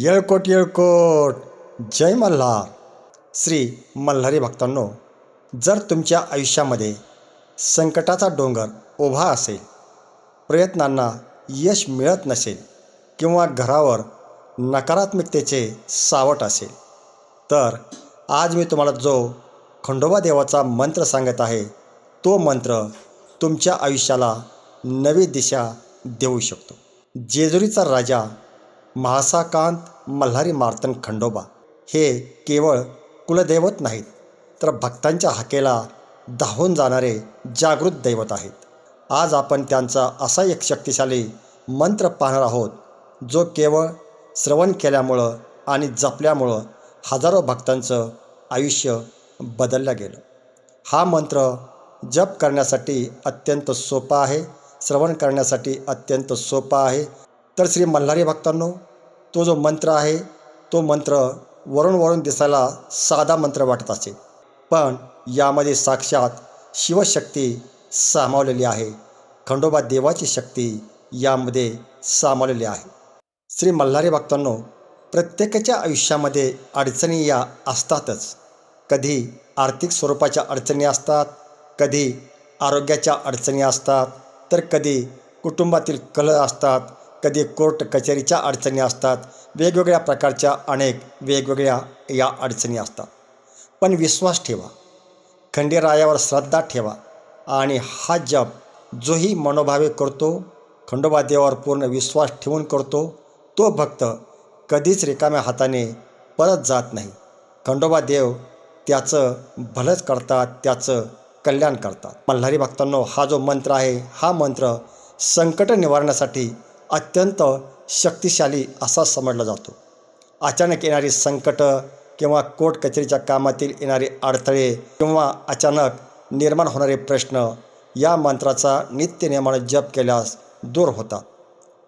येळकोट येळकोट. जय मल्हार. श्री मल्हारी भक्तांनो, जर तुमच्या आयुष्यामध्ये संकटाचा डोंगर उभा असेल, प्रयत्नांना यश मिळत नसेल किंवा घरावर नकारात्मकतेचे सावट असेल, तर आज मी तुम्हाला जो खंडोबा देवाचा मंत्र सांगत आहे, तो मंत्र तुमच्या आयुष्याला नवी दिशा देऊ शकतो. जेजुरीचा राजा महासाकांत मल्हारी मार्तंड खंडोबा हे केवळ कुलदैवत नाहीत, तर भक्तांच्या हाकेला धावून जाणारे जागृत दैवत आहेत. आज आपण त्यांचा असा एक शक्तिशाली मंत्र पाहणार आहोत, जो केवळ श्रवण केल्यामुळं आणि जपल्यामुळं हजारो भक्तांचं आयुष्य बदललं गेलं. हा मंत्र जप करण्यासाठी अत्यंत सोपा आहे, श्रवण करण्यासाठी अत्यंत सोपा आहे. तर श्री मल्हारी भक्तांनो, तो जो मंत्र आहे, तो मंत्र वरून दिसायला साधा मंत्र वाटत असेल, पण यामध्ये साक्षात शिवशक्ती सामावलेली आहे. खंडोबा देवाची शक्ती यामध्ये सामावलेली आहे. श्री मल्हारी भक्तांनो, प्रत्येकाच्या आयुष्यामध्ये अडचणी या असतातच. कधी आर्थिक स्वरूपाच्या अडचणी असतात, कधी आरोग्याच्या अडचणी असतात, तर कधी कुटुंबातील कलह असतात, कधी कोर्ट कचेरीच्या अडचणी असतात. वेगवेगळ्या प्रकारच्या अनेक वेगवेगळ्या या अडचणी असतात. पण विश्वास ठेवा, खंडेरायावर श्रद्धा ठेवा आणि हा जप जोही मनोभावे करतो, खंडोबा देवावर पूर्ण विश्वास ठेवून करतो, तो भक्त कधीच रिकाम्या हाताने परत जात नाही. खंडोबा देव त्याचं भलंच करतात, त्याचं कल्याण करतात. मल्हारी भक्तांनो, हा जो मंत्र आहे, हा मंत्र संकट निवारण्यासाठी अत्यंत शक्तिशाली असा समजला जातो. अचानक येणारी संकट किंवा कोर्ट कचेरीच्या कामातील येणारे अडथळे किंवा अचानक निर्माण होणारे प्रश्न या मंत्राचा नित्यनेमानं जप केल्यास दूर होतात.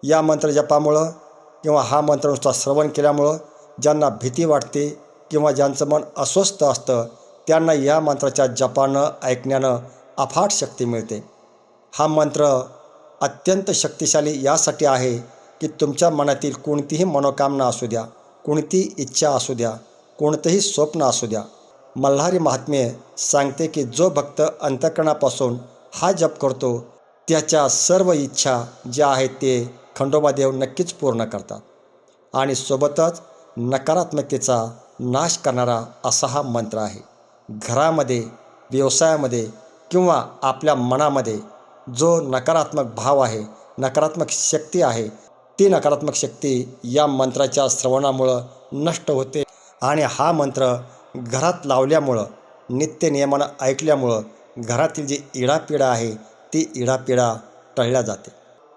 या मंत्र जपामुळं किंवा हा मंत्र नुसता श्रवण केल्यामुळं ज्यांना भीती वाटते किंवा ज्यांचं मन अस्वस्थ असतं, त्यांना या मंत्राच्या जपानं ऐकण्यानं अफाट शक्ती मिळते. हा मंत्र अत्यंत शक्तिशाली यासाठी आहे की तुमच्या मनातील कोणतीही मनोकामना असू द्या, कोणतीही इच्छा असू द्या, कोणतंही स्वप्न असू द्या, मल्हारी महात्म्य सांगते की जो भक्त अंतःकरणापासून हा जप करतो, त्याच्या सर्व इच्छा ज्या आहेत ते खंडोबा देव नक्कीच पूर्ण करतात. आणि सोबतच नकारात्मकतेचा नाश करणारा असा हा मंत्र आहे. घरामध्ये, व्यवसायामध्ये किंवा आपल्या मनामध्ये जो नकारात्मक भाव आहे, नकारात्मक शक्ती आहे, ती नकारात्मक शक्ती या मंत्राच्या श्रवणामुळं नष्ट होते. आणि हा मंत्र घरात लावल्यामुळं, नित्यनियमानं ऐकल्यामुळं घरातील जी इडापिडा आहे, ती इडापिडा टळल्या जाते.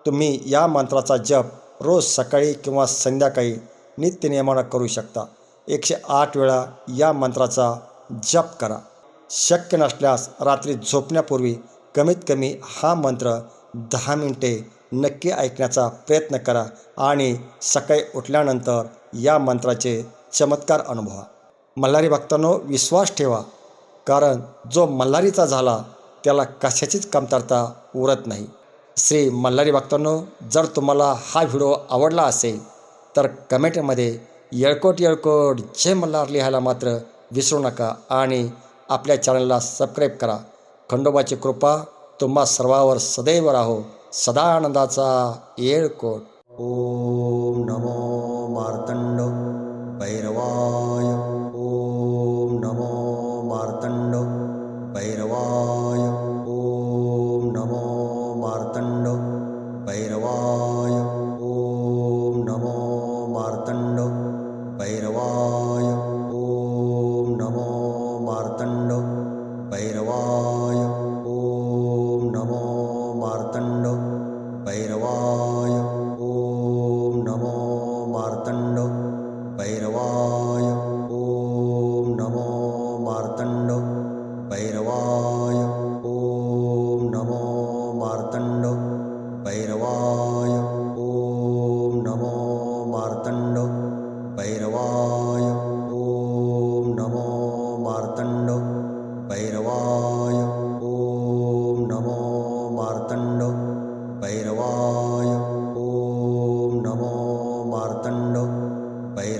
तुम्ही या मंत्राचा जप रोज सकाळी किंवा संध्याकाळी नित्यनियमानं करू शकता. 108 वेळा या मंत्राचा जप करा. शक्य नसल्यास रात्री झोपण्यापूर्वी कमीत कमी हा मंत्र 10 मिनिटे नक्की ऐकण्याचा प्रयत्न करा आणि सकाळी उठल्यानंतर या मंत्राचे चमत्कार अनुभवा. मल्हारी भक्तांनो, विश्वास ठेवा, कारण जो मल्हारीचा झाला त्याला कशाचीच कमतरता उरत नाही. श्री मल्हारी भक्तांनो, जर तुम्हाला हा व्हिडिओ आवडला असेल तर कमेंटमध्ये येळकोट येळकोट जय मल्हार लिहायला मात्र विसरू नका आणि आपल्या चॅनलला सबस्क्राईब करा. खंडोबाची कृपा तुम्हा सर्वावर सदैव राहो. सदा आनंदाचा येळकोट. ओम नमो मार्तंड भैरवाय. ओम नमो मार्तंड भैरवाय. ओम नमो मार्तंड भैरवाय. ओम नमो मार्तंड भैरवाय. ओम नमो मार्तंड भैरवाय. ओम नमो मार्तंड भैरवाय. ओम नमो मार्तंड भैरवाय. ओम नमो मार्तंड भैरवाय. ओम नमो मार्तंड भैरवाय. ओम नमो मार्तंड भैरवाय. ओम नमो मार्तंड भैरवाय. ओम नमो मार्तंड भैरवाय. ओम नमो मार्तंड भैरवाय.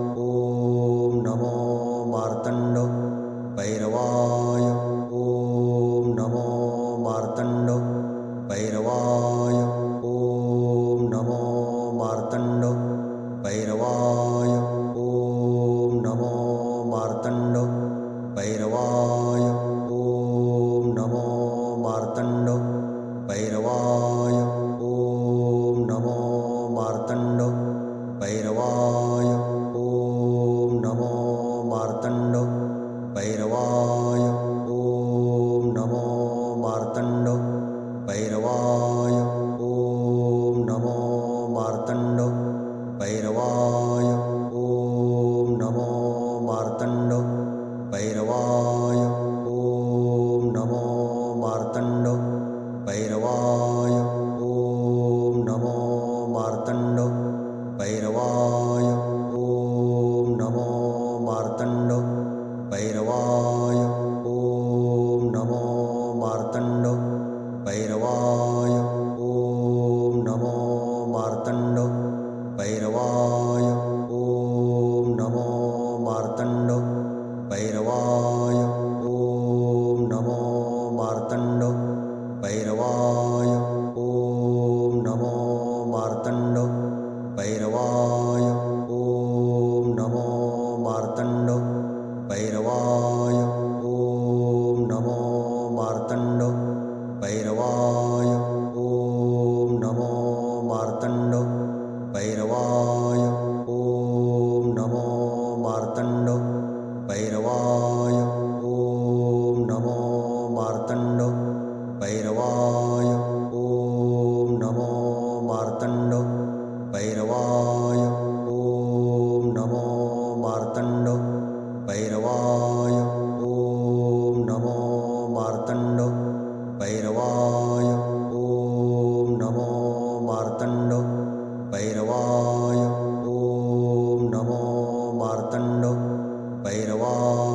वक्रतुंड भैरवा